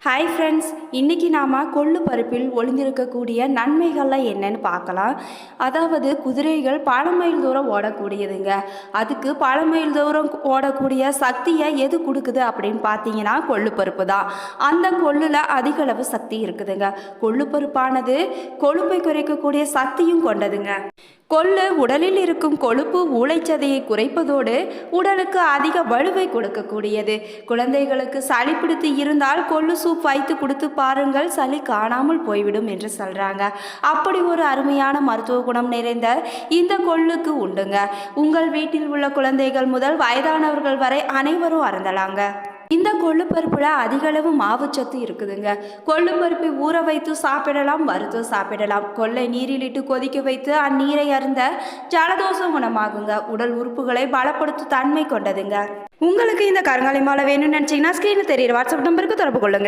Hi friends, இன்றைக்கி நாம் கொள்ளு பருப்பில் ஒளிந்திருக்கக்கூடிய நன்மைகள்லாம் என்னன்னு பார்க்கலாம். அதாவது குதிரைகள் பல மைல் தூரம் ஓடக்கூடியதுங்க. அதுக்கு பல மைல் தூரம் ஓடக்கூடிய சக்தியை எது கொடுக்குது அப்படின்னு பார்த்தீங்கன்னா கொள்ளு பருப்பு தான். அந்த கொள்ளில் அதிக அளவு சக்தி இருக்குதுங்க. கொள்ளு பருப்பானது கொழுப்பை குறைக்கக்கூடிய சக்தியும் கொண்டதுங்க. கொள்ளு உடலில் இருக்கும் கொழுப்பு ஊளைச்சதையை குறைப்பதோடு உடலுக்கு அதிக வலுவை கொடுக்கக்கூடியது. குழந்தைகளுக்கு சளி பிடித்து இருந்தால் கொள்ளு சூப் வைத்து கொடுத்து பாருங்கள், சளி காணாமல் போய்விடும் என்று சொல்கிறாங்க. அப்படி ஒரு அருமையான மருத்துவ குணம் நிறைந்த இந்த கொள்ளுக்கு உண்டுங்க. உங்கள் வீட்டில் உள்ள குழந்தைகள் முதல் வயதானவர்கள் வரை அனைவரும் அருந்தலாங்க. இந்த கொள்ளு பருப்பில் அதிகளவு மாவுச்சத்து இருக்குதுங்க. கொள்ளு பருப்பை ஊற வைத்து சாப்பிடலாம், வறுத்து சாப்பிடலாம். கொள்ளை நீரிலிட்டு கொதிக்க வைத்து அந்நீரை அருந்த ஜலதோஷம் குணமாகுங்க. உடல் உறுப்புகளை பலப்படுத்தும் தன்மை கொண்டதுங்க. உங்களுக்கு இந்த கருங்காலி மாலை வேணும்னு நினச்சிங்கன்னா ஸ்க்ரீனில் தெரியுற வாட்ஸ்அப் நம்பருக்கு தொடர்பு கொள்ளுங்க.